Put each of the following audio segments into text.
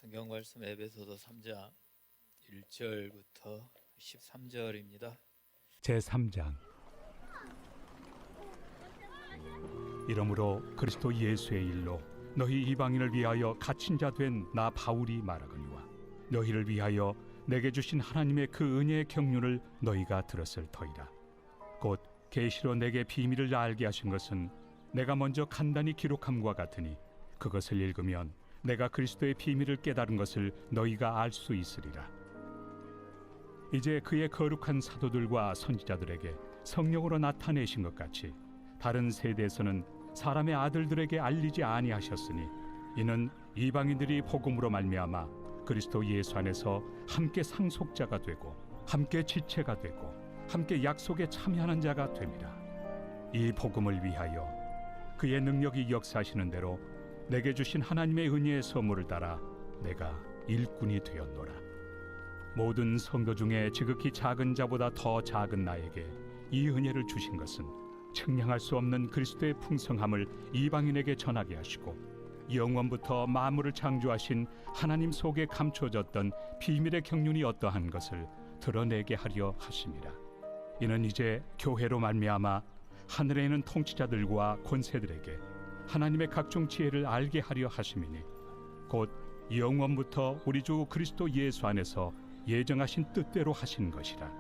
성경 말씀 에베소서 3장 1절부터 13절입니다. 제3장. 이러므로 그리스도 예수의 일로 너희 이방인을 위하여 갇힌 자 된 나 바울이 말하거니와 너희를 위하여 내게 주신 하나님의 그 은혜의 경륜을 너희가 들었을 터이라. 곧 계시로 내게 비밀을 알게 하신 것은 내가 먼저 간단히 기록함과 같으니 그것을 읽으면 내가 그리스도의 비밀을 깨달은 것을 너희가 알 수 있으리라. 이제 그의 거룩한 사도들과 선지자들에게 성령으로 나타내신 것 같이 다른 세대에서는 사람의 아들들에게 알리지 아니하셨으니 이는 이방인들이 복음으로 말미암아 그리스도 예수 안에서 함께 상속자가 되고 함께 지체가 되고 함께 약속에 참여하는 자가 됨이라. 이 복음을 위하여 그의 능력이 역사하시는 대로 내게 주신 하나님의 은혜의 선물을 따라 내가 일꾼이 되었노라. 모든 성도 중에 지극히 작은 자보다 더 작은 나에게 이 은혜를 주신 것은 측량할 수 없는 그리스도의 풍성함을 이방인에게 전하게 하시고 영원부터 만물을 창조하신 하나님 속에 감춰졌던 비밀의 경륜이 어떠한 것을 드러내게 하려 하심이라. 이는 이제 교회로 말미암아 하늘에 있는 통치자들과 권세들에게 하나님의 각종 지혜를 알게 하려 하심이니 곧 영원부터 우리 주 그리스도 예수 안에서 예정하신 뜻대로 하신 것이라.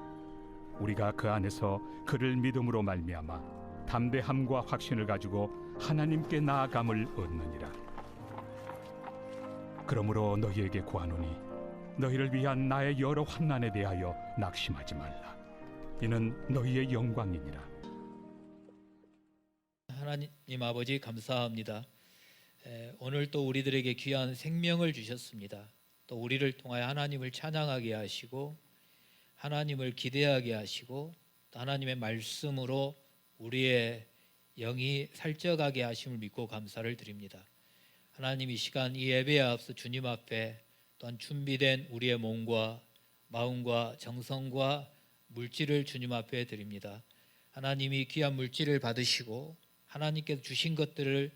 우리가 그 안에서 그를 믿음으로 말미암아 담대함과 확신을 가지고 하나님께 나아감을 얻느니라. 그러므로 너희에게 구하노니 너희를 위한 나의 여러 환난에 대하여 낙심하지 말라. 이는 너희의 영광이니라. 하나님 아버지 감사합니다. 오늘 또 우리들에게 귀한 생명을 주셨습니다. 또 우리를 통하여 하나님을 찬양하게 하시고 하나님을 기대하게 하시고 또 하나님의 말씀으로 우리의 영이 살쪄가게 하심을 믿고 감사를 드립니다. 하나님, 이 시간 이 예배에 앞서 주님 앞에 또한 준비된 우리의 몸과 마음과 정성과 물질을 주님 앞에 드립니다. 하나님이 귀한 물질을 받으시고 하나님께서 주신 것들을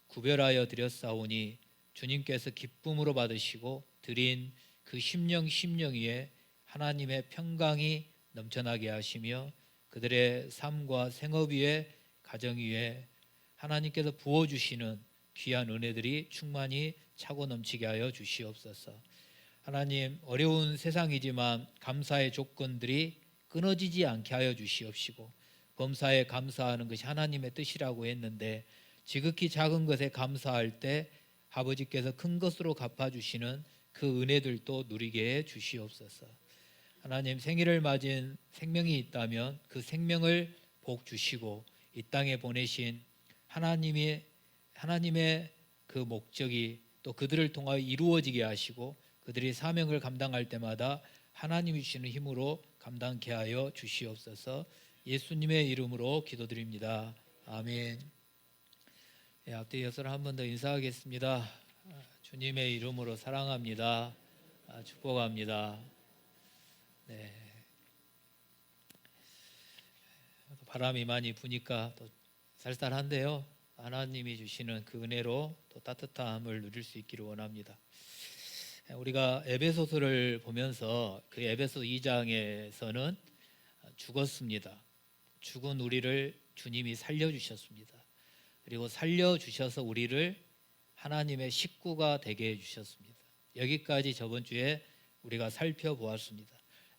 구별하여 드렸사오니 주님께서 기쁨으로 받으시고 드린 그 심령 위에 하나님의 평강이 넘쳐나게 하시며 그들의 삶과 생업 위에 가정 위에 하나님께서 부어주시는 귀한 은혜들이 충만히 차고 넘치게 하여 주시옵소서. 하나님, 어려운 세상이지만 감사의 조건들이 끊어지지 않게 하여 주시옵시고 범사에 감사하는 것이 하나님의 뜻이라고 했는데 지극히 작은 것에 감사할 때 아버지께서 큰 것으로 갚아주시는 그 은혜들도 누리게 해 주시옵소서. 하나님, 생일을 맞은 생명이 있다면 그 생명을 복 주시고 이 땅에 보내신 하나님의 그 목적이 또 그들을 통하여 이루어지게 하시고 그들이 사명을 감당할 때마다 하나님이 주시는 힘으로 감당케 하여 주시옵소서. 예수님의 이름으로 기도드립니다. 아멘. 앞뒤 이어서 한 번 더 인사하겠습니다. 주님의 이름으로 사랑합니다. 축복합니다. 네. 바람이 많이 부니까 또 쌀쌀한데요. 하나님이 주시는 그 은혜로 또 따뜻함을 누릴 수 있기를 원합니다. 우리가 에베소서를 보면서 그 에베소 2장에서는 죽었습니다. 죽은 우리를 주님이 살려주셨습니다. 그리고 살려주셔서 우리를 하나님의 식구가 되게 해주셨습니다. 여기까지 저번 주에 우리가 살펴보았습니다.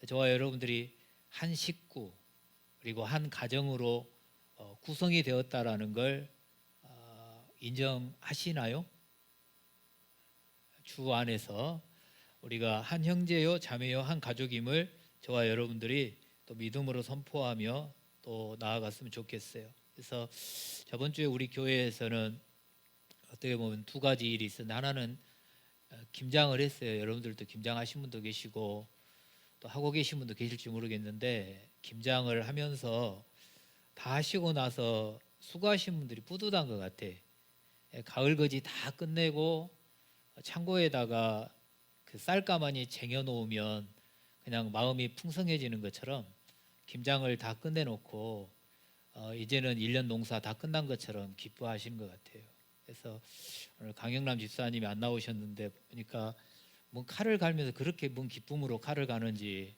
저와 여러분들이 한 식구 그리고 한 가정으로 구성이 되었다라는 걸 인정하시나요? 주 안에서 우리가 한 형제요 자매요 한 가족임을 저와 여러분들이 또 믿음으로 선포하며 또 나아갔으면 좋겠어요. 그래서 저번 주에 우리 교회에서는 어떻게 보면 두 가지 일이 있었는데 하나는 김장을 했어요. 여러분들도 김장하신 분도 계시고 또 하고 계신 분도 계실지 모르겠는데 김장을 하면서 다 하시고 나서 수고하신 분들이 뿌듯한 것 같아. 가을거지 다 끝내고 창고에다가 그 쌀가마니 쟁여놓으면 그냥 마음이 풍성해지는 것처럼 김장을 다 끝내놓고 이제는 1년 농사 다 끝난 것처럼 기뻐하시는 것 같아요. 그래서 오늘 강영남 집사님이 안 나오셨는데 보니까 뭐 칼을 갈면서 그렇게 뭔 기쁨으로 칼을 가는지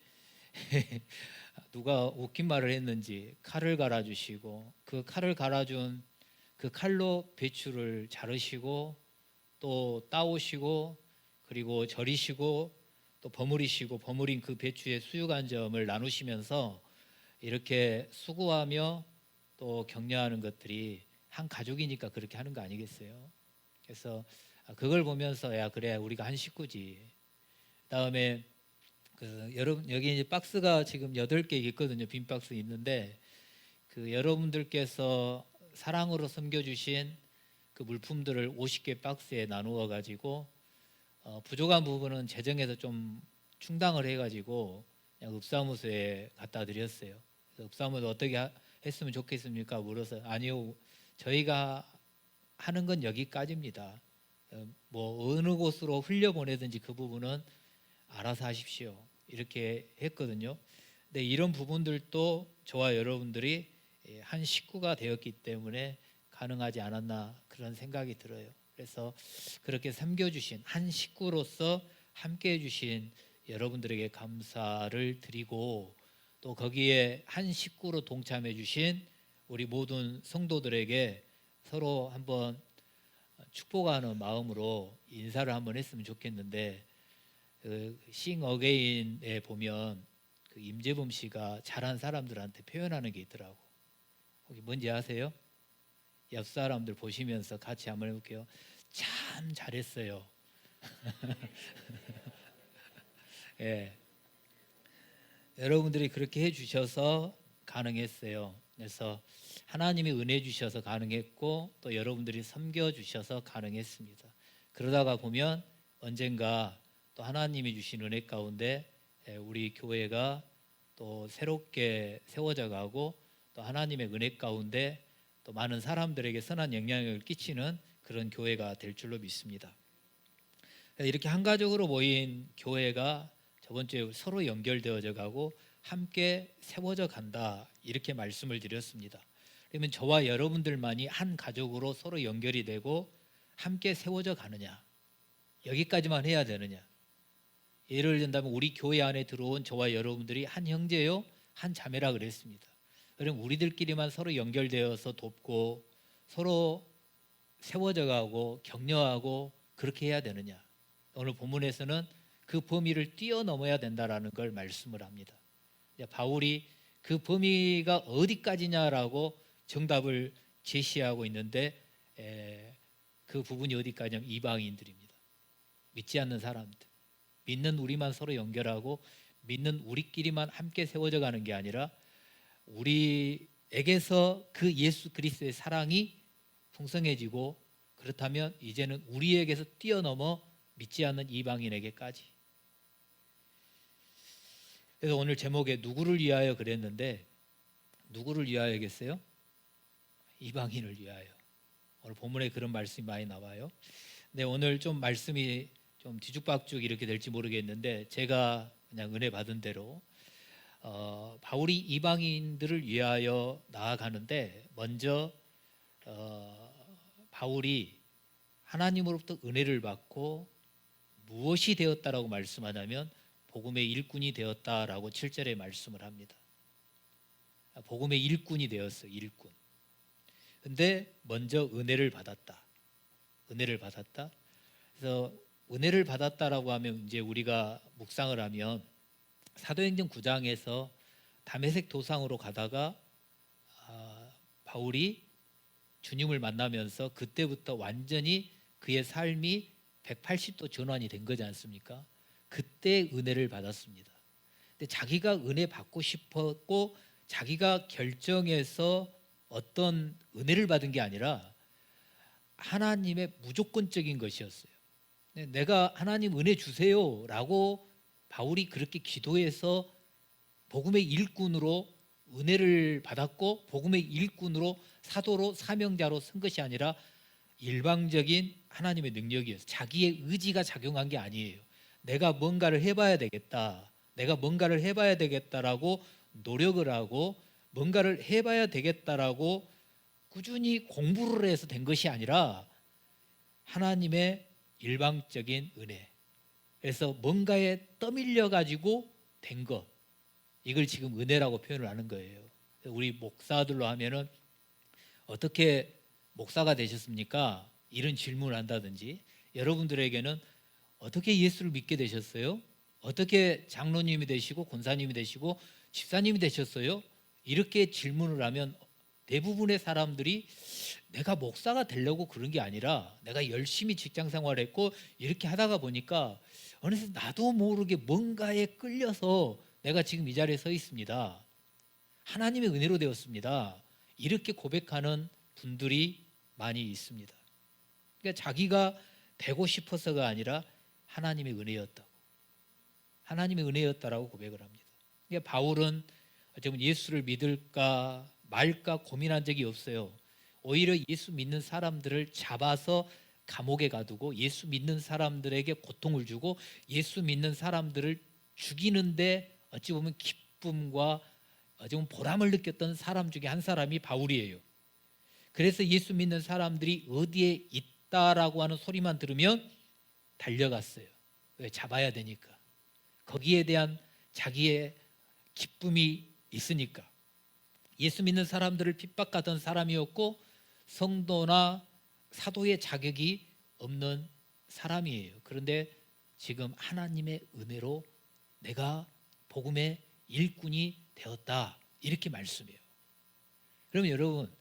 누가 웃긴 말을 했는지 칼을 갈아주시고 그 칼을 갈아준 그 칼로 배추를 자르시고 또 따오시고 그리고 절이시고 또 버무리시고 버무린 그 배추의 수육 한 점을 나누시면서 이렇게 수고하며 또 격려하는 것들이 한 가족이니까 그렇게 하는 거 아니겠어요? 그래서 그걸 보면서 야 그래 우리가 한 식구지. 그다음에 여러분 여기 이제 박스가 지금 8개 있거든요. 빈 박스 있는데 그 여러분들께서 사랑으로 섬겨주신 그 물품들을 50개 박스에 나누어 가지고 부족한 부분은 재정에서 좀 충당을 해가지고 그냥 읍사무소에 갖다 드렸어요. 그래서 읍사무소 어떻게 했으면 좋겠습니까? 물어서 아니요 저희가 하는 건 여기까지입니다. 뭐 어느 곳으로 흘려보내든지 그 부분은 알아서 하십시오. 이렇게 했거든요. 근데 이런 부분들도 저와 여러분들이 한 식구가 되었기 때문에 가능하지 않았나 그런 생각이 들어요. 그래서 그렇게 섬겨주신 한 식구로서 함께해 주신 여러분들에게 감사를 드리고 또 거기에 한 식구로 동참해 주신 우리 모든 성도들에게 서로 한번 축복하는 마음으로 인사를 한번 했으면 좋겠는데 싱 어게인에 보면 그 임재범 씨가 잘한 사람들한테 표현하는 게 있더라고. 혹시 뭔지 아세요? 옆 사람들 보시면서 같이 한번 해볼게요. 참 잘했어요. 예, 여러분들이 그렇게 해주셔서 가능했어요. 그래서 하나님이 은혜 주셔서 가능했고 또 여러분들이 섬겨주셔서 가능했습니다. 그러다가 보면 언젠가 또 하나님이 주신 은혜 가운데 우리 교회가 또 새롭게 세워져 가고 또 하나님의 은혜 가운데 또 많은 사람들에게 선한 영향력을 끼치는 그런 교회가 될 줄로 믿습니다. 이렇게 한 가족으로 모인 교회가 저번 주에 서로 연결되어져 가고 함께 세워져 간다 이렇게 말씀을 드렸습니다. 그러면 저와 여러분들만이 한 가족으로 서로 연결이 되고 함께 세워져 가느냐 여기까지만 해야 되느냐. 예를 든다면 우리 교회 안에 들어온 저와 여러분들이 한 형제요 한 자매라 그랬습니다. 그럼 우리들끼리만 서로 연결되어서 돕고 서로 세워져 가고 격려하고 그렇게 해야 되느냐. 오늘 본문에서는 그 범위를 뛰어넘어야 된다라는 걸 말씀을 합니다. 바울이 그 범위가 어디까지냐라고 정답을 제시하고 있는데 그 부분이 어디까지냐면 이방인들입니다. 믿지 않는 사람들. 믿는 우리만 서로 연결하고 믿는 우리끼리만 함께 세워져 가는 게 아니라 우리에게서 그 예수 그리스도의 사랑이 풍성해지고 그렇다면 이제는 우리에게서 뛰어넘어 믿지 않는 이방인에게까지. 그래서 오늘 제목에 누구를 위하여 그랬는데 누구를 위하여겠어요? 이방인을 위하여. 오늘 본문에 그런 말씀이 많이 나와요. 근데 오늘 좀 말씀이 좀 뒤죽박죽 이렇게 될지 모르겠는데 제가 그냥 은혜 받은 대로 바울이 이방인들을 위하여 나아가는데 먼저 바울이 하나님으로부터 은혜를 받고 무엇이 되었다라고 말씀하냐면 복음의 일꾼이 되었다라고 7절에 말씀을 합니다. 복음의 일꾼이 되었어요. 일꾼. 근데 먼저 은혜를 받았다. 은혜를 받았다. 그래서 은혜를 받았다라고 하면 이제 우리가 묵상을 하면 사도행전 9장에서 다메섹 도상으로 가다가 바울이 주님을 만나면서 그때부터 완전히 그의 삶이 180도 전환이 된 거지 않습니까? 그때 은혜를 받았습니다. 근데 자기가 은혜 받고 싶었고 자기가 결정해서 어떤 은혜를 받은 게 아니라 하나님의 무조건적인 것이었어요. 내가 하나님 은혜 주세요라고 바울이 그렇게 기도해서 복음의 일꾼으로 은혜를 받았고 복음의 일꾼으로 사도로 사명자로 쓴 것이 아니라 일방적인 하나님의 능력이었어요. 자기의 의지가 작용한 게 아니에요. 내가 뭔가를 해봐야 되겠다. 내가 뭔가를 해봐야 되겠다라고 노력을 하고 뭔가를 해봐야 되겠다라고 꾸준히 공부를 해서 된 것이 아니라 하나님의 일방적인 은혜. 그래서 뭔가에 떠밀려 가지고 된 것, 이걸 지금 은혜라고 표현을 하는 거예요. 우리 목사들로 하면은 어떻게 목사가 되셨습니까? 이런 질문을 한다든지, 여러분들에게는 어떻게 예수를 믿게 되셨어요? 어떻게 장로님이 되시고 권사님이 되시고 집사님이 되셨어요? 이렇게 질문을 하면 대부분의 사람들이 내가 목사가 되려고 그런 게 아니라 내가 열심히 직장 생활했고 이렇게 하다가 보니까 어느새 나도 모르게 뭔가에 끌려서 내가 지금 이 자리에 서 있습니다. 하나님의 은혜로 되었습니다. 이렇게 고백하는 분들이 많이 있습니다. 그러니까 자기가 되고 싶어서가 아니라 하나님의 은혜였다고, 하나님의 은혜였다라고 고백을 합니다. 그러니까 바울은 어쩌면 예수를 믿을까 말까 고민한 적이 없어요. 오히려 예수 믿는 사람들을 잡아서 감옥에 가두고 예수 믿는 사람들에게 고통을 주고 예수 믿는 사람들을 죽이는데 어찌 보면 기쁨과 어찌 보면 보람을 느꼈던 사람 중에 한 사람이 바울이에요. 그래서 예수 믿는 사람들이 어디에 있다라고 하는 소리만 들으면 달려갔어요. 왜? 잡아야 되니까. 거기에 대한 자기의 기쁨이 있으니까. 예수 믿는 사람들을 핍박하던 사람이었고 성도나 사도의 자격이 없는 사람이에요. 그런데 지금 하나님의 은혜로 내가 복음의 일꾼이 되었다, 이렇게 말씀해요. 그러면 여러분,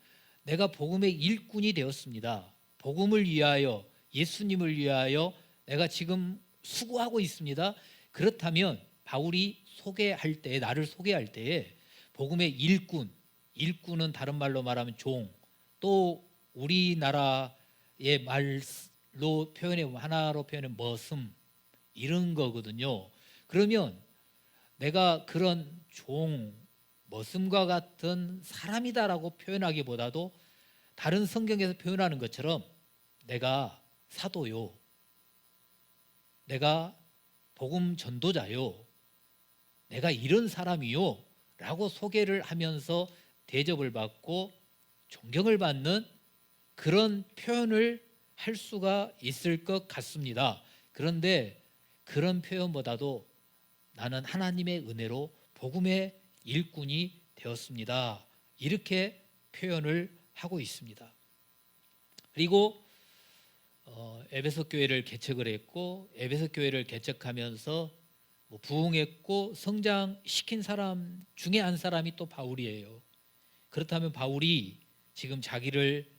내가 복음의 일꾼이 되었습니다. 복음을 위하여, 예수님을 위하여 내가 지금 수고하고 있습니다. 그렇다면 바울이 소개할 때, 나를 소개할 때에 복음의 일꾼은 다른 말로 말하면 종, 또 우리나라의 말로 표현해 보면 하나로 표현해 머슴, 이런 거거든요. 그러면 내가 그런 종, 머슴과 같은 사람이다라고 표현하기보다도 다른 성경에서 표현하는 것처럼 내가 사도요, 내가 복음 전도자요, 내가 이런 사람이요 라고 소개를 하면서 대접을 받고 존경을 받는 그런 표현을 할 수가 있을 것 같습니다. 그런데 그런 표현보다도 나는 하나님의 은혜로 복음의 일꾼이 되었습니다, 이렇게 표현을 하고 있습니다. 그리고 에베소 교회를 개척을 했고 에베소 교회를 개척하면서 부흥했고 성장시킨 사람 중에 한 사람이 또 바울이에요. 그렇다면 바울이 지금 자기를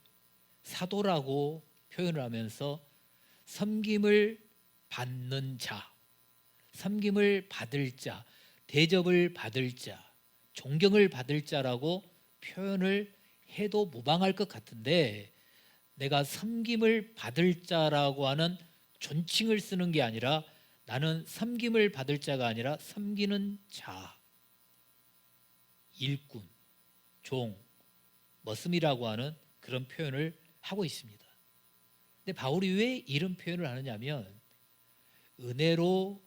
사도라고 표현을 하면서 섬김을 받는 자, 섬김을 받을 자, 대접을 받을 자, 존경을 받을 자라고 표현을 해도 무방할 것 같은데, 내가 섬김을 받을 자라고 하는 존칭을 쓰는 게 아니라 나는 섬김을 받을 자가 아니라 섬기는 자, 일꾼, 종, 머슴이라고 하는 그런 표현을 하고 있습니다. 근데 바울이 왜 이런 표현을 하느냐면, 은혜로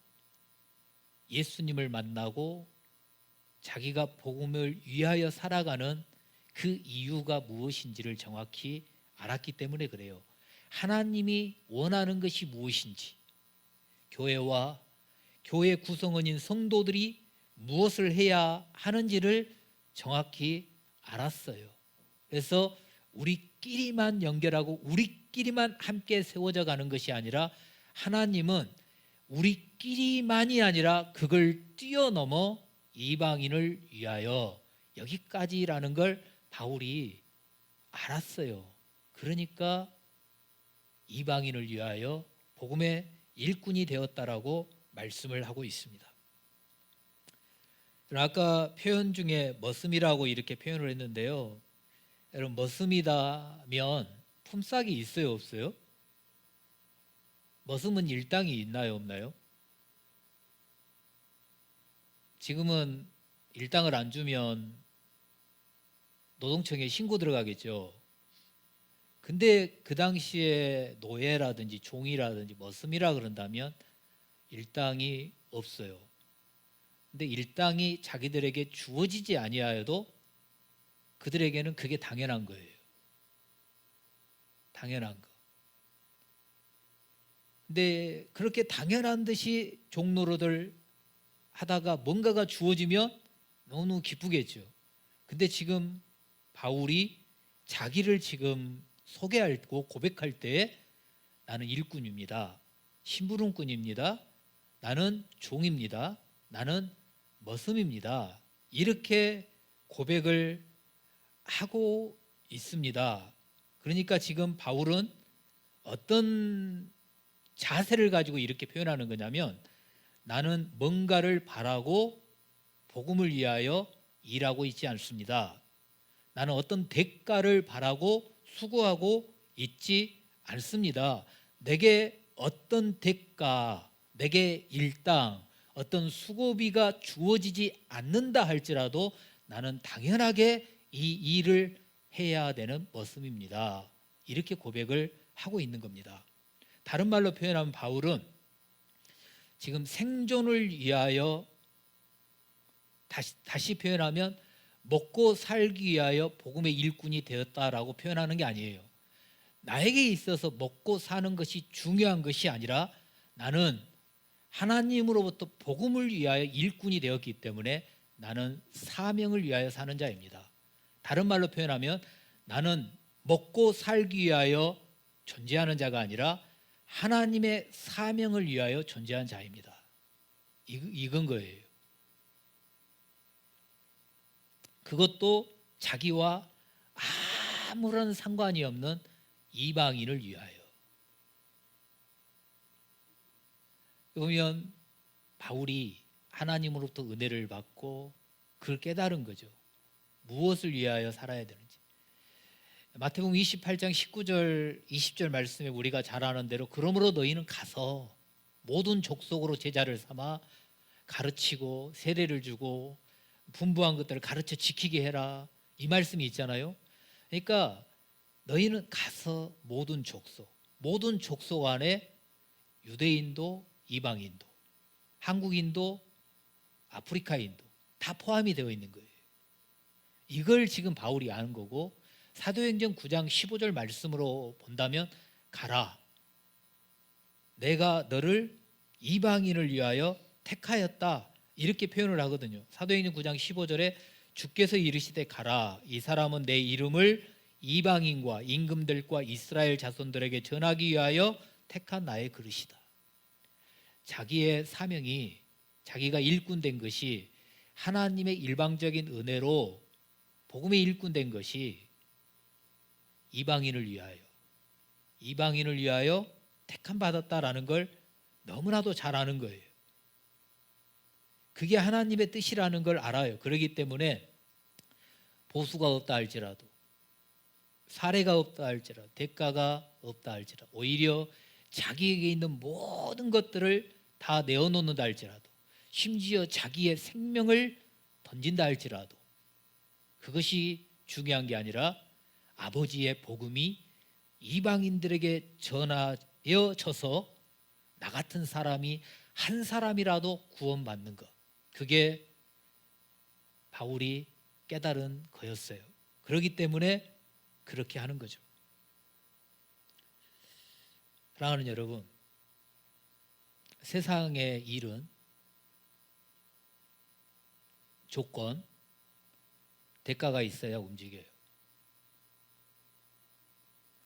예수님을 만나고 자기가 복음을 위하여 살아가는 그 이유가 무엇인지를 정확히 알았기 때문에 그래요. 하나님이 원하는 것이 무엇인지, 교회와 교회 구성원인 성도들이 무엇을 해야 하는지를 정확히 알았어요. 그래서 우리끼리만 연결하고 우리끼리만 함께 세워져 가는 것이 아니라 하나님은 우리끼리만이 아니라 그걸 뛰어넘어 이방인을 위하여 여기까지라는 걸 바울이 알았어요. 그러니까 이방인을 위하여 복음의 일꾼이 되었다라고 말씀을 하고 있습니다. 아까 표현 중에 머슴이라고 이렇게 표현을 했는데요. 여러분, 머슴이다면 품삯이 있어요, 없어요? 머슴은 일당이 있나요, 없나요? 지금은 일당을 안 주면 노동청에 신고 들어가겠죠. 근데 그 당시에 노예라든지 종이라든지 머슴이라 그런다면 일당이 없어요. 근데 일당이 자기들에게 주어지지 아니하여도 그들에게는 그게 당연한 거예요. 당연한 거. 근데 그렇게 당연한 듯이 종노릇을 하다가 뭔가가 주어지면 너무 기쁘겠죠. 근데 지금 바울이 자기를 지금 소개하고 고백할 때 나는 일꾼입니다. 심부름꾼입니다. 나는 종입니다. 나는 머슴입니다. 이렇게 고백을 하고 있습니다. 그러니까 지금 바울은 어떤 자세를 가지고 이렇게 표현하는 거냐면 나는 뭔가를 바라고 복음을 위하여 일하고 있지 않습니다. 나는 어떤 대가를 바라고 수고하고 있지 않습니다. 내게 어떤 대가, 내게 일당, 어떤 수고비가 주어지지 않는다 할지라도 나는 당연하게 이 일을 해야 되는 머슴입니다. 이렇게 고백을 하고 있는 겁니다. 다른 말로 표현하면 바울은 지금 생존을 위하여 다시 표현하면 먹고 살기 위하여 복음의 일꾼이 되었다라고 표현하는 게 아니에요. 나에게 있어서 먹고 사는 것이 중요한 것이 아니라 나는 하나님으로부터 복음을 위하여 일꾼이 되었기 때문에 나는 사명을 위하여 사는 자입니다. 다른 말로 표현하면 나는 먹고 살기 위하여 존재하는 자가 아니라 하나님의 사명을 위하여 존재한 자입니다. 이건 거예요. 그것도 자기와 아무런 상관이 없는 이방인을 위하여. 그러면 바울이 하나님으로부터 은혜를 받고 그걸 깨달은 거죠. 무엇을 위하여 살아야 되는지. 마태복음 28장 19절 20절 말씀에 우리가 잘 아는 대로 그러므로 너희는 가서 모든 족속으로 제자를 삼아 가르치고 세례를 주고 분부한 것들을 가르쳐 지키게 해라. 이 말씀이 있잖아요. 그러니까 너희는 가서 모든 족속 안에 유대인도 이방인도 한국인도 아프리카인도 다 포함이 되어 있는 거예요. 이걸 지금 바울이 아는 거고 사도행전 9장 15절 말씀으로 본다면 가라. 내가 너를 이방인을 위하여 택하였다. 이렇게 표현을 하거든요. 사도행전 9장 15절에 주께서 이르시되 가라. 이 사람은 내 이름을 이방인과 임금들과 이스라엘 자손들에게 전하기 위하여 택한 나의 그릇이다. 자기의 사명이 자기가 일꾼 된 것이 하나님의 일방적인 은혜로 복음의 일꾼 된 것이 이방인을 위하여 택함 받았다라는 걸 너무나도 잘 아는 거예요. 그게 하나님의 뜻이라는 걸 알아요. 그렇기 때문에 보수가 없다 할지라도 사례가 없다 할지라도 대가가 없다 할지라도 오히려 자기에게 있는 모든 것들을 다 내어놓는다 할지라도 심지어 자기의 생명을 던진다 할지라도 그것이 중요한 게 아니라 아버지의 복음이 이방인들에게 전하여져서 나 같은 사람이 한 사람이라도 구원받는 것, 그게 바울이 깨달은 거였어요. 그렇기 때문에 그렇게 하는 거죠. 사랑하는 여러분, 세상의 일은 조건, 대가가 있어야 움직여요.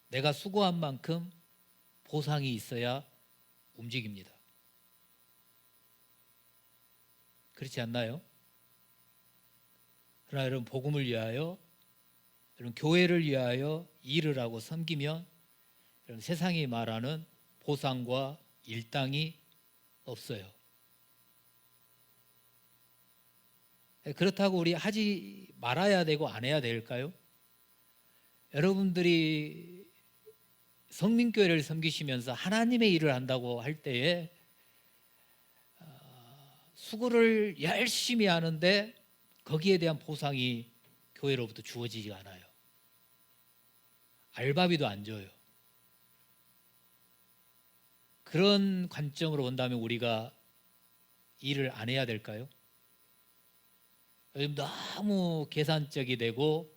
내가 수고한 만큼 보상이 있어야 움직입니다. 그렇지 않나요? 그러나 여러분, 복음을 위하여, 여러분 교회를 위하여 일을 하고 섬기면 여러분 세상이 말하는 보상과 일당이 없어요. 그렇다고 우리 하지 말아야 되고 안 해야 될까요? 여러분들이 성민교회를 섬기시면서 하나님의 일을 한다고 할 때에 수고를 열심히 하는데 거기에 대한 보상이 교회로부터 주어지지 않아요. 알바비도 안 줘요. 그런 관점으로 본다면 우리가 일을 안 해야 될까요? 요즘 너무 계산적이 되고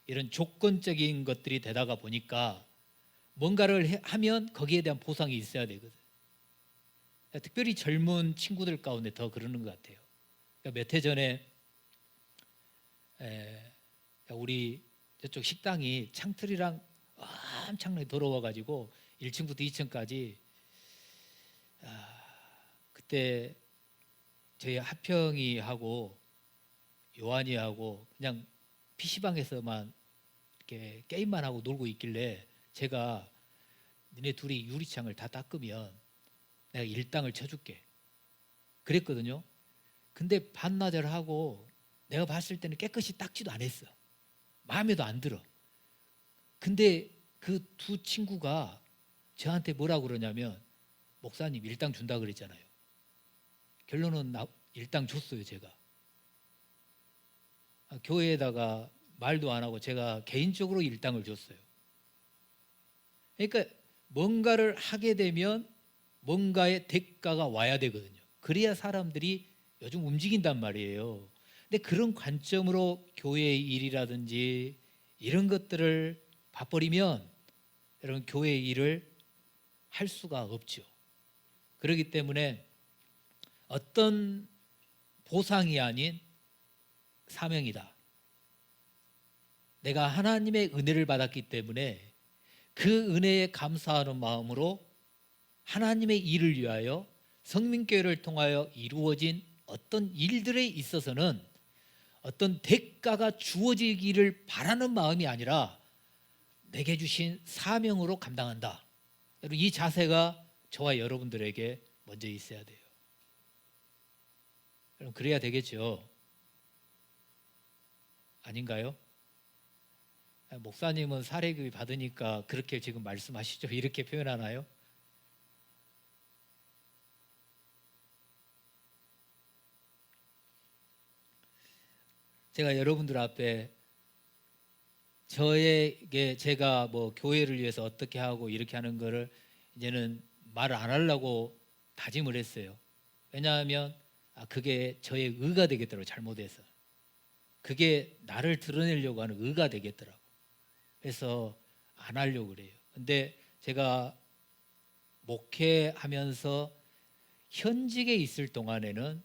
이런 조건적인 것들이 되다가 보니까 뭔가를 하면 거기에 대한 보상이 있어야 되거든. 특별히 젊은 친구들 가운데 더 그러는 것 같아요. 몇 해 전에 우리 저쪽 식당이 창틀이랑 엄청나게 더러워가지고 1층부터 2층까지 그때 저희 하평이 하고 요한이 하고 그냥 PC방에서만 이렇게 게임만 하고 놀고 있길래 제가 니네 둘이 유리창을 다 닦으면 내가 일당을 쳐줄게 그랬거든요. 근데 반나절 하고 내가 봤을 때는 깨끗이 닦지도 않았어. 마음에도 안 들어. 근데 그 두 친구가 저한테 뭐라고 그러냐면 목사님 일당 준다 그랬잖아요. 결론은 일당 줬어요. 제가 교회에다가 말도 안 하고 제가 개인적으로 일당을 줬어요. 그러니까 뭔가를 하게 되면 뭔가의 대가가 와야 되거든요. 그래야 사람들이 요즘 움직인단 말이에요. 근데 그런 관점으로 교회의 일이라든지 이런 것들을 봐버리면 여러분 교회의 일을 할 수가 없죠. 그렇기 때문에 어떤 보상이 아닌 사명이다. 내가 하나님의 은혜를 받았기 때문에 그 은혜에 감사하는 마음으로 하나님의 일을 위하여 성민교회를 통하여 이루어진 어떤 일들에 있어서는 어떤 대가가 주어지기를 바라는 마음이 아니라 내게 주신 사명으로 감당한다. 여러분 이 자세가 저와 여러분들에게 먼저 있어야 돼요. 여러분 그래야 되겠죠. 아닌가요? 목사님은 사례교육 받으니까 그렇게 지금 말씀하시죠. 이렇게 표현하나요? 제가 여러분들 앞에 저에게 제가 뭐 교회를 위해서 어떻게 하고 이렇게 하는 거를 이제는 말을 안 하려고 다짐을 했어요. 왜냐하면 그게 저의 의가 되겠더라고요. 잘못해서. 그게 나를 드러내려고 하는 의가 되겠더라고요. 그래서 안 하려고 그래요. 근데 제가 목회하면서 현직에 있을 동안에는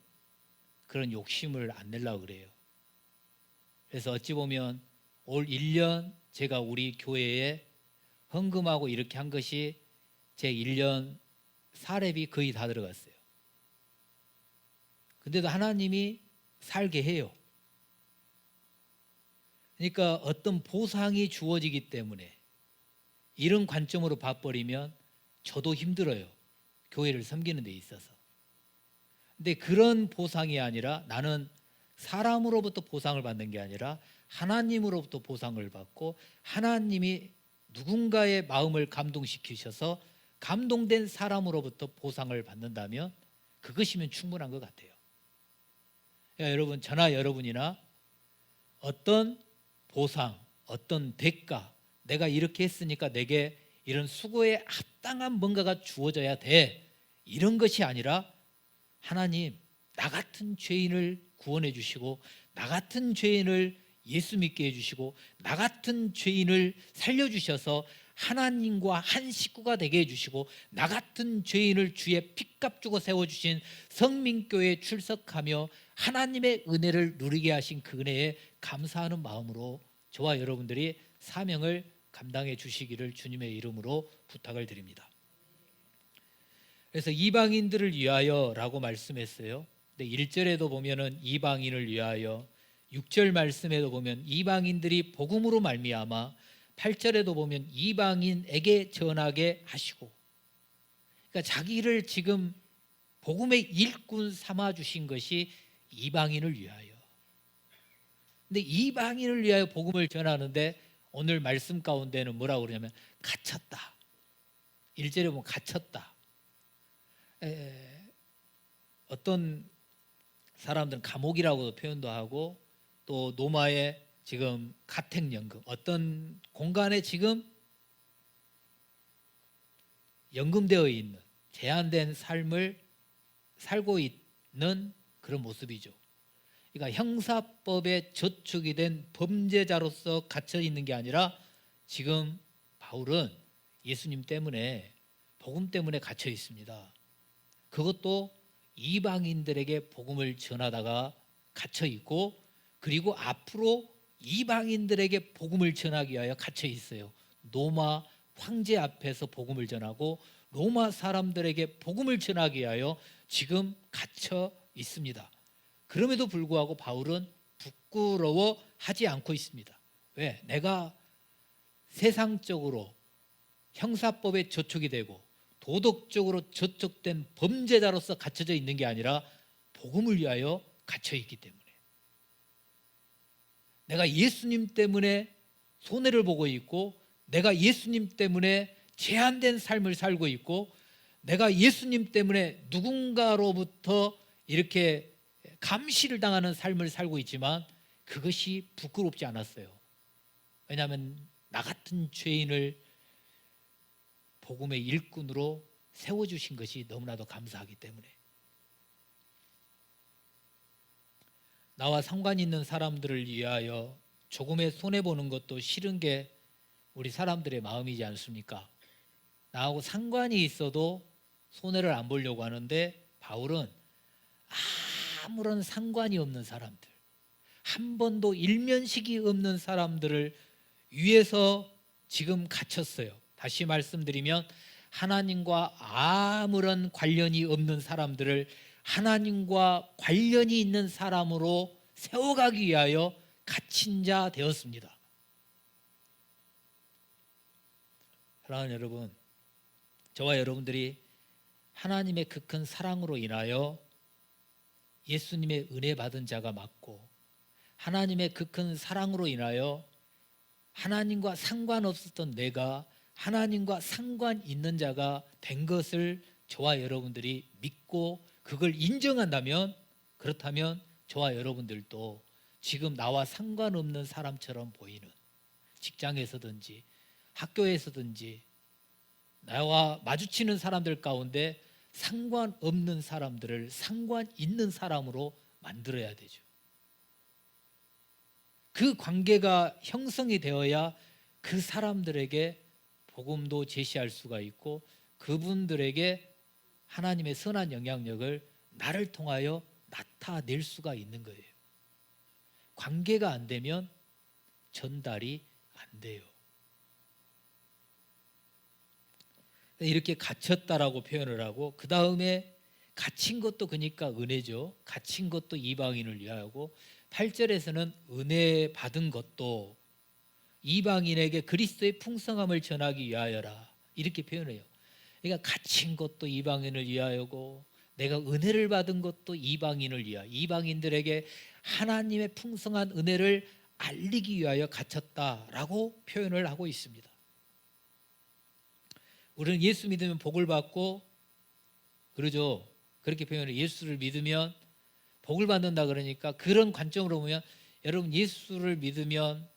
그런 욕심을 안 내려고 그래요. 그래서 어찌 보면 올 1년 제가 우리 교회에 헌금하고 이렇게 한 것이 제 1년 사렙이 거의 다 들어갔어요. 근데도 하나님이 살게 해요. 그러니까 어떤 보상이 주어지기 때문에 이런 관점으로 봐버리면 저도 힘들어요. 교회를 섬기는 데 있어서. 근데 그런 보상이 아니라 나는 사람으로부터 보상을 받는 게 아니라 하나님으로부터 보상을 받고 하나님이 누군가의 마음을 감동시키셔서 감동된 사람으로부터 보상을 받는다면 그것이면 충분한 것 같아요. 그러니까 여러분, 저나 여러분이나 어떤 보상, 어떤 대가, 내가 이렇게 했으니까 내게 이런 수고에 합당한 뭔가가 주어져야 돼. 이런 것이 아니라 하나님, 나 같은 죄인을 구원해 주시고 나 같은 죄인을 예수 믿게 해주시고 나 같은 죄인을 살려주셔서 하나님과 한 식구가 되게 해주시고 나 같은 죄인을 주의 핏값 주고 세워주신 성민교회에 출석하며 하나님의 은혜를 누리게 하신 그 은혜에 감사하는 마음으로 저와 여러분들이 사명을 감당해 주시기를 주님의 이름으로 부탁을 드립니다. 그래서 이방인들을 위하여라고 말씀했어요. 근데 1절에도 보면은 이방인을 위하여, 6절 말씀에도 보면 이방인들이 복음으로 말미암아, 8절에도 보면 이방인에게 전하게 하시고, 그러니까 자기를 지금 복음의 일꾼 삼아 주신 것이 이방인을 위하여. 근데 이방인을 위하여 복음을 전하는데 오늘 말씀 가운데는 뭐라고 그러냐면 갇혔다. 1절에 보면 갇혔다. 어떤 사람들은 감옥이라고도 표현도 하고 또 노마에 지금 가택연금, 어떤 공간에 지금 연금되어 있는 제한된 삶을 살고 있는 그런 모습이죠. 그러니까 형사법에 저촉이 된 범죄자로서 갇혀 있는 게 아니라 지금 바울은 예수님 때문에, 복음 때문에 갇혀 있습니다. 그것도 이방인들에게 복음을 전하다가 갇혀 있고, 그리고 앞으로 이방인들에게 복음을 전하기 위하여 갇혀 있어요. 로마 황제 앞에서 복음을 전하고 로마 사람들에게 복음을 전하기 위하여 지금 갇혀 있습니다. 그럼에도 불구하고 바울은 부끄러워하지 않고 있습니다. 왜? 내가 세상적으로 형사법에 저촉이 되고 도덕적으로 저촉된 범죄자로서 갇혀져 있는 게 아니라 복음을 위하여 갇혀 있기 때문에, 내가 예수님 때문에 손해를 보고 있고, 내가 예수님 때문에 제한된 삶을 살고 있고, 내가 예수님 때문에 누군가로부터 이렇게 감시를 당하는 삶을 살고 있지만 그것이 부끄럽지 않았어요. 왜냐하면 나 같은 죄인을 복음의 일꾼으로 세워주신 것이 너무나도 감사하기 때문에. 나와 상관 있는 사람들을 위하여 조금의 손해보는 것도 싫은 게 우리 사람들의 마음이지 않습니까? 나하고 상관이 있어도 손해를 안 보려고 하는데, 바울은 아무런 상관이 없는 사람들, 한 번도 일면식이 없는 사람들을 위해서 지금 갇혔어요. 다시 말씀드리면 하나님과 아무런 관련이 없는 사람들을 하나님과 관련이 있는 사람으로 세워가기 위하여 갇힌 자 되었습니다. 사랑하는 여러분, 저와 여러분들이 하나님의 그 큰 사랑으로 인하여 예수님의 은혜 받은 자가 맞고, 하나님의 그 큰 사랑으로 인하여 하나님과 상관없었던 내가 하나님과 상관 있는 자가 된 것을 저와 여러분들이 믿고 그걸 인정한다면, 그렇다면 저와 여러분들도 지금 나와 상관없는 사람처럼 보이는, 직장에서든지 학교에서든지 나와 마주치는 사람들 가운데 상관없는 사람들을 상관 있는 사람으로 만들어야 되죠. 그 관계가 형성이 되어야 그 사람들에게 복음도 제시할 수가 있고, 그분들에게 하나님의 선한 영향력을 나를 통하여 나타낼 수가 있는 거예요. 관계가 안 되면 전달이 안 돼요. 이렇게 갇혔다라고 표현을 하고, 그 다음에 갇힌 것도 그러니까 은혜죠. 갇힌 것도 이방인을 위하여고, 8절에서는 은혜 받은 것도 이방인에게 그리스도의 풍성함을 전하기 위하여라, 이렇게 표현해요. 그러니까 갇힌 것도 이방인을 위하여고, 내가 은혜를 받은 것도 이방인을 위하여, 이방인들에게 하나님의 풍성한 은혜를 알리기 위하여 갇혔다라고 표현을 하고 있습니다. 우리는 예수 믿으면 복을 받고 그러죠. 그렇게 표현해요. 예수를 믿으면 복을 받는다 그러니까, 그런 관점으로 보면, 여러분 예수를 믿으면,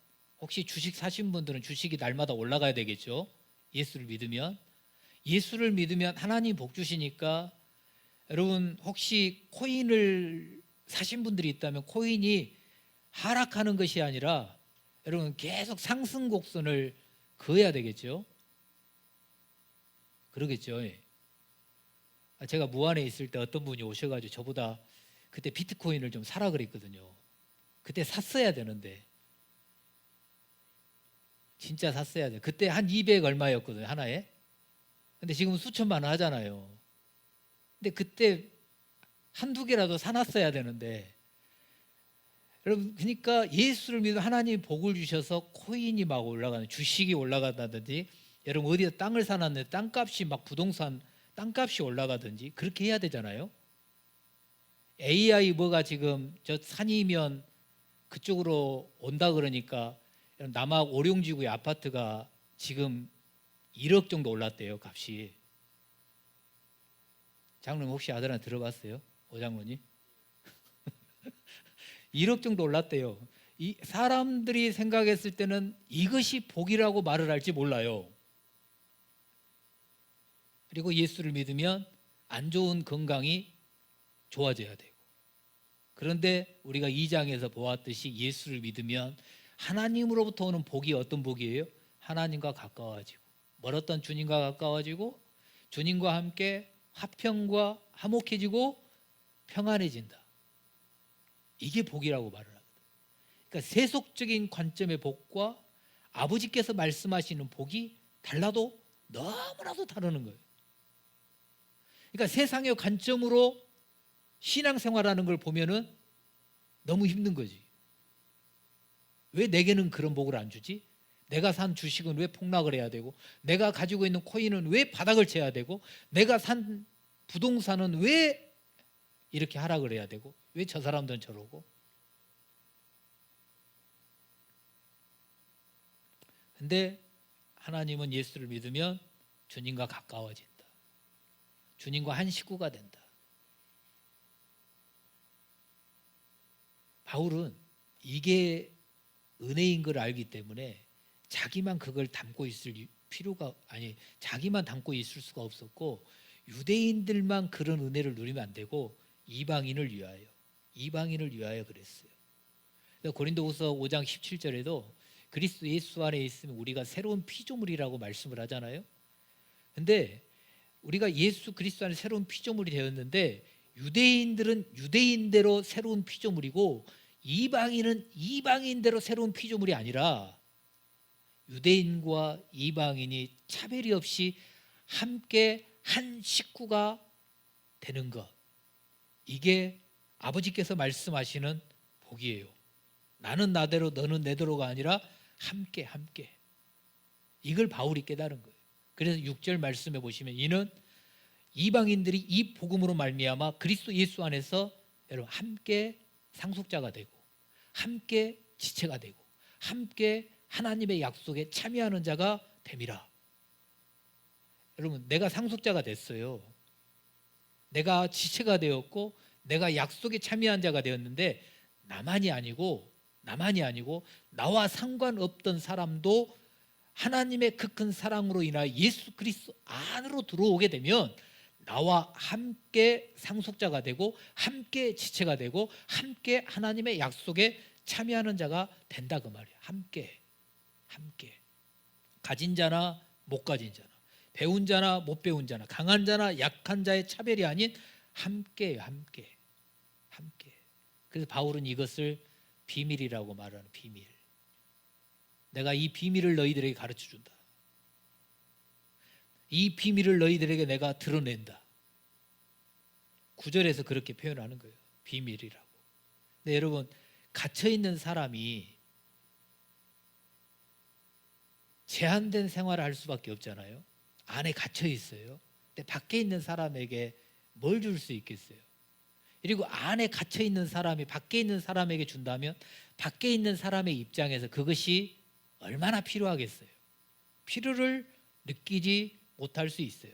혹시 주식 사신 분들은 주식이 날마다 올라가야 되겠죠. 예수를 믿으면 하나님 복 주시니까, 여러분 혹시 코인을 사신 분들이 있다면 코인이 하락하는 것이 아니라 여러분 계속 상승 곡선을 그어야 되겠죠. 그러겠죠. 제가 무안에 있을 때 어떤 분이 오셔가지고 저보다 그때 비트코인을 좀 사라 그랬거든요. 그때 샀어야 되는데, 진짜 샀어야 돼. 그때 한 200 얼마였거든요, 하나에. 근데 지금 수천만 원 하잖아요. 근데 그때 한두 개라도 사놨어야 되는데, 여러분, 그러니까 예수를 믿으면 하나님이 복을 주셔서 코인이 막 올라가는, 주식이 올라간다든지, 여러분 어디에 땅을 사놨는데 땅값이 막 부동산 땅값이 올라가든지 그렇게 해야 되잖아요. AI 뭐가 지금 저 산이면 그쪽으로 온다 그러니까 남학 오룡지구의 아파트가 지금 1억 정도 올랐대요, 값이. 장로님 혹시 아들한테 들어봤어요? 오장로님? 1억 정도 올랐대요. 이 사람들이 생각했을 때는 이것이 복이라고 말을 할지 몰라요. 그리고 예수를 믿으면 안 좋은 건강이 좋아져야 되고, 그런데 우리가 2장에서 보았듯이 예수를 믿으면 하나님으로부터 오는 복이 어떤 복이에요? 하나님과 가까워지고, 멀었던 주님과 가까워지고, 주님과 함께 화평과 화목해지고 평안해진다. 이게 복이라고 말을 하거든. 그러니까 세속적인 관점의 복과 아버지께서 말씀하시는 복이 달라도 너무나도 다르는 거예요. 그러니까 세상의 관점으로 신앙생활하는 걸 보면은 너무 힘든 거지. 왜 내게는 그런 복을 안 주지? 내가 산 주식은 왜 폭락을 해야 되고, 내가 가지고 있는 코인은 왜 바닥을 쳐야 되고, 내가 산 부동산은 왜 이렇게 하락을 해야 되고, 왜 저 사람들은 저러고. 근데 하나님은 예수를 믿으면 주님과 가까워진다. 주님과 한 식구가 된다. 바울은 이게 은혜인 걸 알기 때문에 자기만 그걸 담고 있을 필요가 자기만 담고 있을 수가 없었고, 유대인들만 그런 은혜를 누리면 안 되고 이방인을 위하여 그랬어요. 고린도후서 5장 17절에도 그리스도 예수 안에 있으면 우리가 새로운 피조물이라고 말씀을 하잖아요. 근데 우리가 예수 그리스도 안에 새로운 피조물이 되었는데, 유대인들은 유대인대로 새로운 피조물이고 이방인은 이방인대로 새로운 피조물이 아니라 유대인과 이방인이 차별이 없이 함께 한 식구가 되는 것, 이게 아버지께서 말씀하시는 복이에요. 나는 나대로 너는 내대로가 아니라 함께. 이걸 바울이 깨달은 거예요. 그래서 6절 말씀해 보시면, 이는 이방인들이 이 복음으로 말미암아 그리스도 예수 안에서 여러분 함께 상속자가 되고 함께 지체가 되고 함께 하나님의 약속에 참여하는 자가 됨이라. 여러분, 내가 상속자가 됐어요. 내가 지체가 되었고 내가 약속에 참여한 자가 되었는데, 나만이 아니고 나와 상관없던 사람도 하나님의 그 큰 사랑으로 인하여 예수 그리스도 안으로 들어오게 되면 나와 함께 상속자가 되고 함께 지체가 되고 함께 하나님의 약속에 참여하는 자가 된다, 그 말이에요. 함께. 가진 자나 못 가진 자나, 배운 자나 못 배운 자나, 강한 자나 약한 자의 차별이 아닌 함께예요. 함께. 그래서 바울은 이것을 비밀이라고 말하는, 비밀. 내가 이 비밀을 너희들에게 가르쳐 준다. 이 비밀을 너희들에게 내가 드러낸다. 9절에서 그렇게 표현하는 거예요. 비밀이라고. 근데 여러분, 갇혀있는 사람이 제한된 생활을 할 수밖에 없잖아요. 안에 갇혀 있어요. 근데 밖에 있는 사람에게 뭘 줄 수 있겠어요? 그리고 안에 갇혀 있는 사람이 밖에 있는 사람에게 준다면 밖에 있는 사람의 입장에서 그것이 얼마나 필요하겠어요? 필요를 느끼지 못할 수 있어요.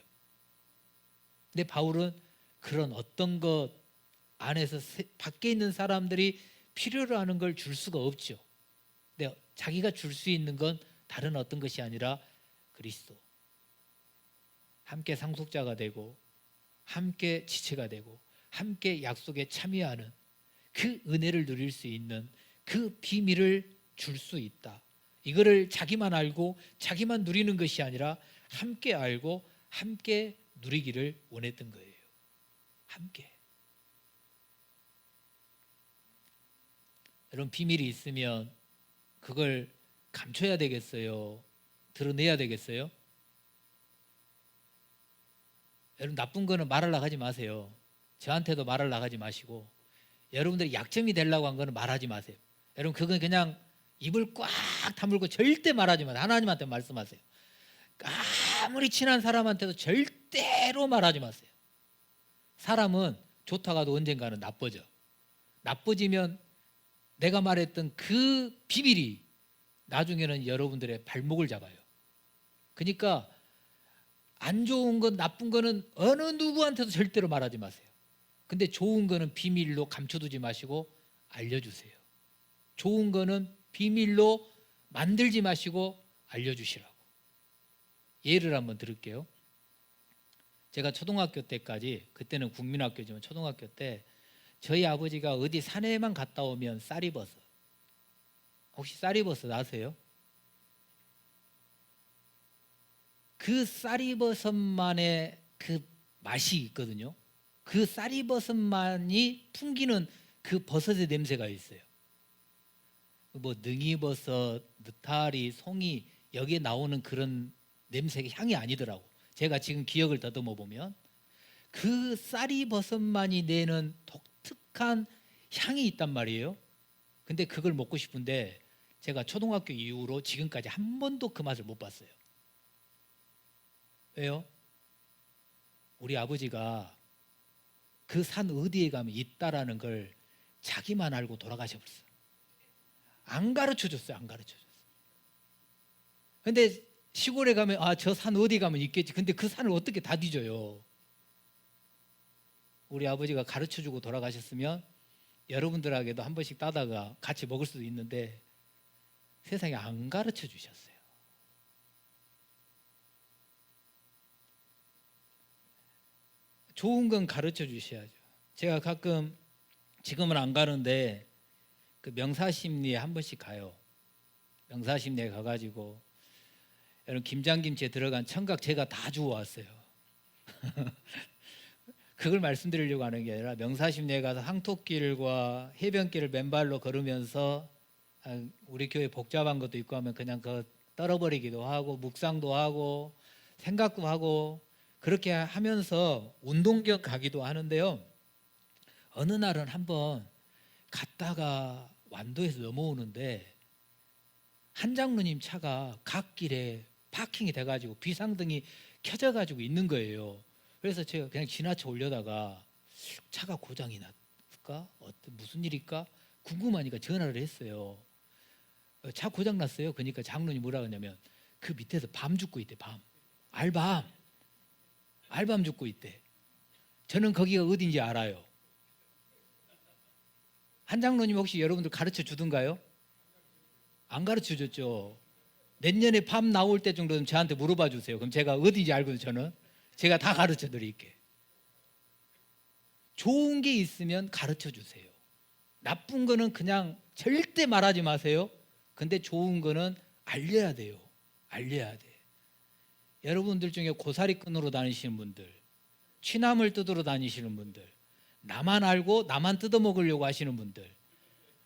근데 바울은 그런 어떤 것 안에서 밖에 있는 사람들이 필요로 하는 걸 줄 수가 없죠. 근데 자기가 줄 수 있는 건 다른 어떤 것이 아니라 그리스도. 함께 상속자가 되고 함께 지체가 되고 함께 약속에 참여하는 그 은혜를 누릴 수 있는 그 비밀을 줄 수 있다. 이거를 자기만 알고 자기만 누리는 것이 아니라 함께 알고 함께 누리기를 원했던 거예요. 함께. 여러분, 비밀이 있으면 그걸 감춰야 되겠어요? 드러내야 되겠어요? 여러분, 나쁜 거는 말하려고 하지 마세요. 저한테도 말하려고 하지 마시고, 여러분들이 약점이 되려고 한 거는 말하지 마세요. 여러분, 그건 그냥 입을 꽉 다물고 절대 말하지 마세요. 하나님한테 말씀하세요. 아무리 친한 사람한테도 절대로 말하지 마세요. 사람은 좋다가도 언젠가는 나빠져. 나빠지면 내가 말했던 그 비밀이 나중에는 여러분들의 발목을 잡아요. 그러니까 안 좋은 것, 나쁜 거는 어느 누구한테도 절대로 말하지 마세요. 근데 좋은 거는 비밀로 감춰두지 마시고 알려주세요. 좋은 거는 비밀로 만들지 마시고 알려주시라고. 예를 한번 들을게요. 제가 초등학교 때까지, 그때는 국민학교지만 초등학교 때 저희 아버지가 어디 산에만 갔다 오면 쌀이버섯, 혹시 쌀이버섯 아세요? 그 쌀이버섯만의 그 맛이 있거든요. 그 쌀이버섯만이 풍기는 그 버섯의 냄새가 있어요. 뭐 능이버섯, 느타리, 송이 여기에 나오는 그런 냄새 향이 아니더라고. 제가 지금 기억을 더듬어 보면 그 쌀이버섯만이 내는 독특한 향이 있단 말이에요. 근데 그걸 먹고 싶은데 제가 초등학교 이후로 지금까지 한 번도 그 맛을 못 봤어요. 왜요? 우리 아버지가 그 산 어디에 가면 있다라는 걸 자기만 알고 돌아가셔버렸어요. 안 가르쳐 줬어요. 안 가르쳐 줬어요. 근데 시골에 가면 저 산 어디 가면 있겠지. 근데 그 산을 어떻게 다 뒤져요? 우리 아버지가 가르쳐 주고 돌아가셨으면 여러분들에게도 한 번씩 따다가 같이 먹을 수도 있는데 세상에 안 가르쳐 주셨어요. 좋은 건 가르쳐 주셔야죠. 제가 가끔 지금은 안 가는데 그 명사심리에 한 번씩 가요. 명사심리에 가가지고 여러분 김장김치에 들어간 청각 제가 다 주워왔어요. 그걸 말씀드리려고 하는 게 아니라 명사심리에 가서 항토길과 해변길을 맨발로 걸으면서 우리 교회 복잡한 것도 있고 하면 그냥 그 떨어버리기도 하고 묵상도 하고 생각도 하고 그렇게 하면서 운동경 가기도 하는데요. 어느 날은 한번 갔다가 완도에서 넘어오는데 한 장로님 차가 갓길에 파킹이 돼가지고 비상등이 켜져가지고 있는 거예요. 그래서 제가 그냥 지나쳐 올려다가 차가 고장이 났을까? 무슨 일일까? 궁금하니까 전화를 했어요. 차 고장 났어요. 그러니까 장로님 뭐라 그러냐면 그 밑에서 밤 죽고 있대. 밤. 알밤 죽고 있대. 저는 거기가 어딘지 알아요. 한 장로님 혹시 여러분들 가르쳐 주던가요? 안 가르쳐 줬죠. 내년에 밤 나올 때 정도는 저한테 물어봐 주세요. 그럼 제가 어딘지 알거든요. 저는 제가 다 가르쳐 드릴게. 좋은 게 있으면 가르쳐 주세요. 나쁜 거는 그냥 절대 말하지 마세요. 근데 좋은 거는 알려야 돼요. 알려야 돼. 여러분들 중에 고사리끈으로 다니시는 분들, 취나물 뜯으러 다니시는 분들, 나만 알고 나만 뜯어먹으려고 하시는 분들,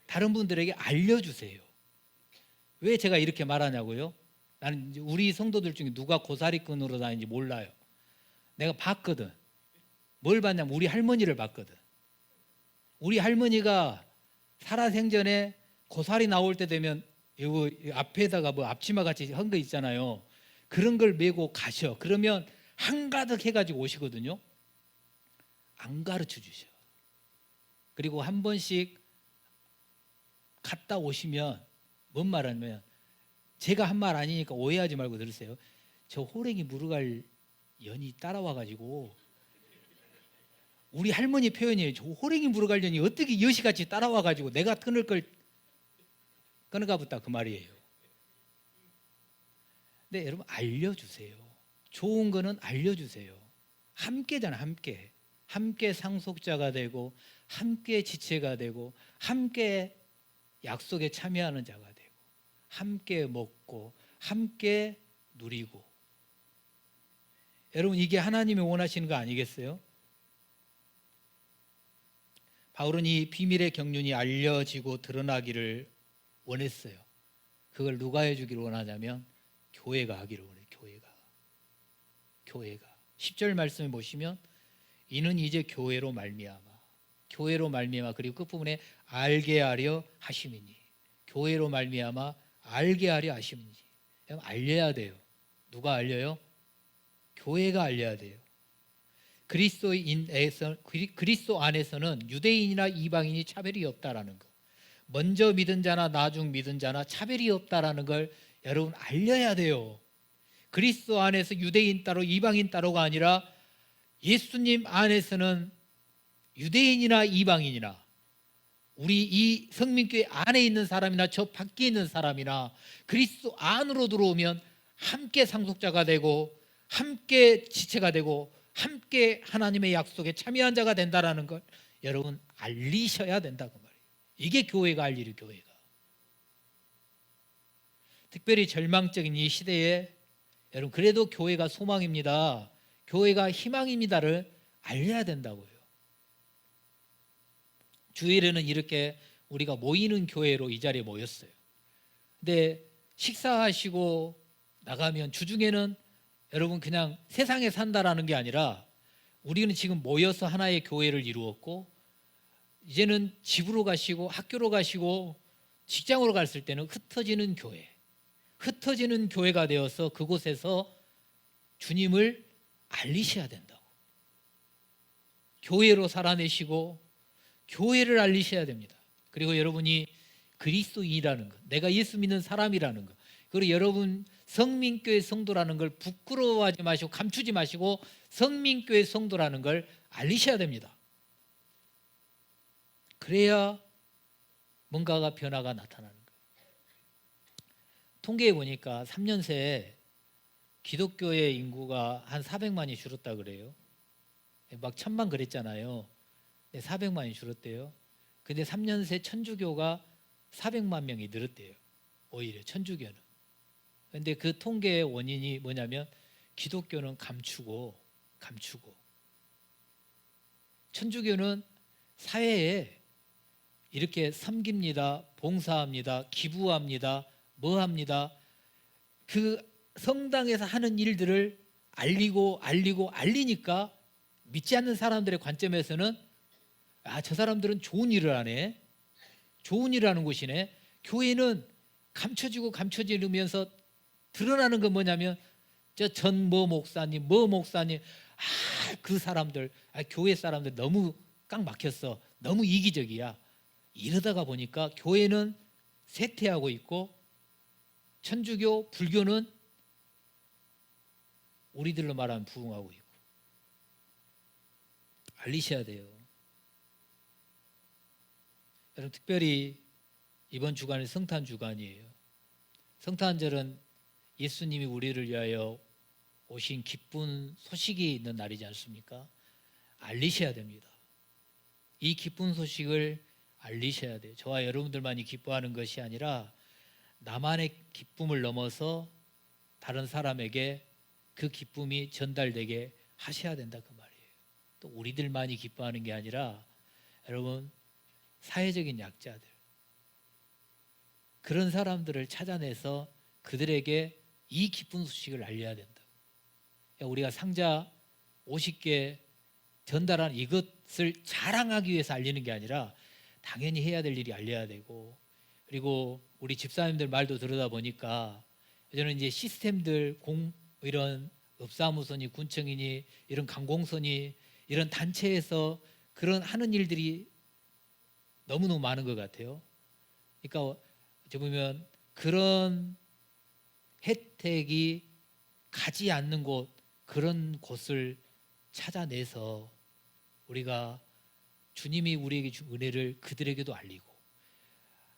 다른 분들에게 알려주세요. 왜 제가 이렇게 말하냐고요? 나는 우리 성도들 중에 누가 고사리끈으로 다니는지 몰라요. 내가 봤거든. 뭘 봤냐면 우리 할머니를 봤거든. 우리 할머니가 살아생전에 고사리 나올 때 되면 이거 앞에다가 뭐 앞치마 같이 한 거 있잖아요. 그런 걸 메고 가셔. 그러면 한가득 해가지고 오시거든요. 안 가르쳐 주셔. 그리고 한 번씩 갔다 오시면 뭔 말하냐면 제가 한 말 아니니까 오해하지 말고 들으세요. 저 호랭이 물어갈 년이 따라와가지고 우리 할머니 표현이에요. 저 호랭이 물어갈 년이 어떻게 여시같이 따라와가지고 내가 끊을 걸 끊어가 붙다 그 말이에요. 근데 여러분 알려주세요. 좋은 거는 알려주세요. 함께잖아. 함께 상속자가 되고 함께 지체가 되고 함께 약속에 참여하는 자가 되고 함께 먹고 함께 누리고. 여러분 이게 하나님이 원하시는 거 아니겠어요? 바울은 이 비밀의 경륜이 알려지고 드러나기를 원했어요. 그걸 누가 해주기를 원하냐면 교회가 하기를 원해요. 교회가 10절 말씀에 보시면 이는 이제 교회로 말미암아 그리고 끝부분에 알게 하려 하심이니 교회로 말미암아 알게 하려 하심이니 알려야 돼요. 누가 알려요? 교회가 알려야 돼요. 그리스도 안에서는 유대인이나 이방인이 차별이 없다라는 거. 먼저 믿은 자나 나중 믿은 자나 차별이 없다라는 걸 여러분 알려야 돼요. 그리스도 안에서 유대인 따로 이방인 따로가 아니라 예수님 안에서는 유대인이나 이방인이나 우리 이 성민교회 안에 있는 사람이나 저 밖에 있는 사람이나 그리스도 안으로 들어오면 함께 상속자가 되고 함께 지체가 되고 함께 하나님의 약속에 참여한 자가 된다라는 걸 여러분 알리셔야 된다고 말이에요. 이게 교회가 할 일이에요. 교회가. 특별히 절망적인 이 시대에 여러분 그래도 교회가 소망입니다. 교회가 희망입니다를 알려야 된다고요. 주일에는 이렇게 우리가 모이는 교회로 이 자리에 모였어요. 근데 식사하시고 나가면 주중에는 여러분 그냥 세상에 산다라는 게 아니라 우리는 지금 모여서 하나의 교회를 이루었고 이제는 집으로 가시고 학교로 가시고 직장으로 갔을 때는 흩어지는 교회가 되어서 그곳에서 주님을 알리셔야 된다고. 교회로 살아내시고 교회를 알리셔야 됩니다. 그리고 여러분이 그리스도인이라는 것, 내가 예수 믿는 사람이라는 것, 그리고 여러분 성민교회 성도라는 걸 부끄러워하지 마시고 감추지 마시고 성민교회 성도라는 걸 알리셔야 됩니다. 그래야 뭔가가 변화가 나타나는 거예요. 통계에 보니까 3년 새에 기독교의 인구가 한 400만이 줄었다 그래요. 막 1000만 그랬잖아요. 400만이 줄었대요. 근데 3년 새 천주교가 400만 명이 늘었대요. 오히려 천주교는. 근데 그 통계의 원인이 뭐냐면 기독교는 감추고 천주교는 사회에 이렇게 섬깁니다, 봉사합니다, 기부합니다, 뭐 합니다. 그 성당에서 하는 일들을 알리니까 믿지 않는 사람들의 관점에서는 저 사람들은 좋은 일을 하네, 좋은 일을 하는 곳이네. 교회는 감춰지면서 드러나는 건 뭐냐면 저 전 뭐 목사님 그 사람들 교회 사람들 너무 깡 막혔어, 너무 이기적이야. 이러다가 보니까 교회는 쇠퇴하고 있고 천주교, 불교는 우리들로 말하면 부흥하고 있고. 알리셔야 돼요. 여러분, 특별히 이번 주간이 성탄 주간이에요. 성탄절은 예수님이 우리를 위하여 오신 기쁜 소식이 있는 날이지 않습니까? 알리셔야 됩니다. 이 기쁜 소식을 알리셔야 돼요. 저와 여러분들만이 기뻐하는 것이 아니라 나만의 기쁨을 넘어서 다른 사람에게 그 기쁨이 전달되게 하셔야 된다 그 말이에요. 또 우리들만이 기뻐하는 게 아니라 여러분 사회적인 약자들, 그런 사람들을 찾아내서 그들에게 이 기쁜 소식을 알려야 된다. 우리가 상자 50개 전달한 이것을 자랑하기 위해서 알리는 게 아니라 당연히 해야 될 일이 알려야 되고, 그리고 우리 집사님들 말도 들으다 보니까 저는 이제 시스템들 이런 읍사무소니 군청이니 이런 강공서니 이런 단체에서 그런 하는 일들이 너무너무 많은 것 같아요. 그러니까 어찌 보면 그런 혜택이 가지 않는 곳, 그런 곳을 찾아내서 우리가 주님이 우리에게 준 은혜를 그들에게도 알리고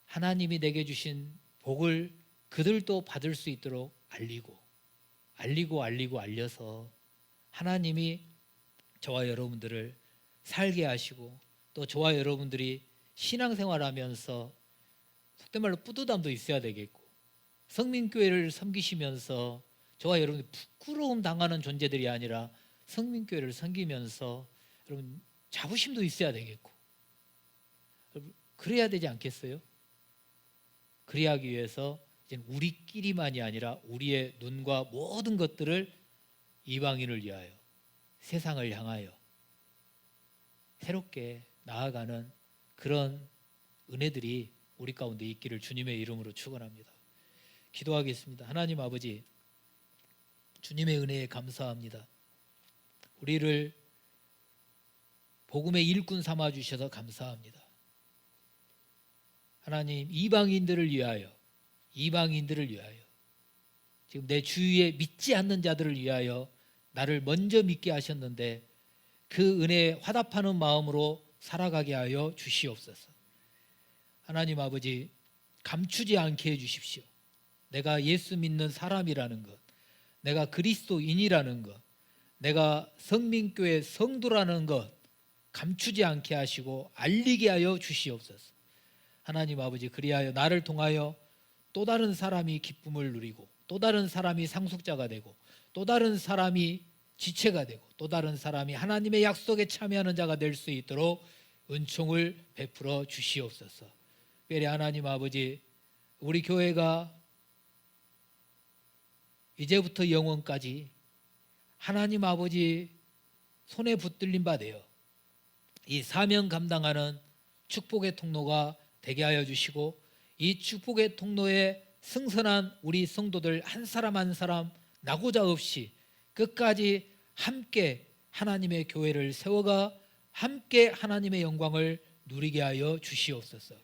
하나님이 내게 주신 복을 그들도 받을 수 있도록 알려서 하나님이 저와 여러분들을 살게 하시고 또 저와 여러분들이 신앙생활하면서 속된 말로 뿌듯함도 있어야 되겠고 성민교회를 섬기시면서 저와 여러분이 부끄러움 당하는 존재들이 아니라 성민교회를 섬기면서 여러분 자부심도 있어야 되겠고 그래야 되지 않겠어요? 그래야하기 위해서 이제 우리끼리만이 아니라 우리의 눈과 모든 것들을 이방인을 위하여 세상을 향하여 새롭게 나아가는 그런 은혜들이 우리 가운데 있기를 주님의 이름으로 축원합니다. 기도하겠습니다. 하나님 아버지, 주님의 은혜에 감사합니다. 우리를 복음의 일꾼 삼아 주셔서 감사합니다. 하나님, 이방인들을 위하여 지금 내 주위에 믿지 않는 자들을 위하여 나를 먼저 믿게 하셨는데 그 은혜에 화답하는 마음으로 살아가게 하여 주시옵소서. 하나님 아버지, 감추지 않게 해주십시오. 내가 예수 믿는 사람이라는 것, 내가 그리스도인이라는 것, 내가 성민교회 성도라는 것 감추지 않게 하시고 알리게 하여 주시옵소서. 하나님 아버지, 그리하여 나를 통하여 또 다른 사람이 기쁨을 누리고 또 다른 사람이 상속자가 되고 또 다른 사람이 지체가 되고 또 다른 사람이 하나님의 약속에 참여하는 자가 될 수 있도록 은총을 베풀어 주시옵소서. 특별히 하나님 아버지, 우리 교회가 이제부터 영원까지 하나님 아버지 손에 붙들린 바 되어 이 사명 감당하는 축복의 통로가 되게 하여 주시고, 이 축복의 통로에 승선한 우리 성도들 한 사람 한 사람 나고자 없이 끝까지 함께 하나님의 교회를 세워가 함께 하나님의 영광을 누리게 하여 주시옵소서.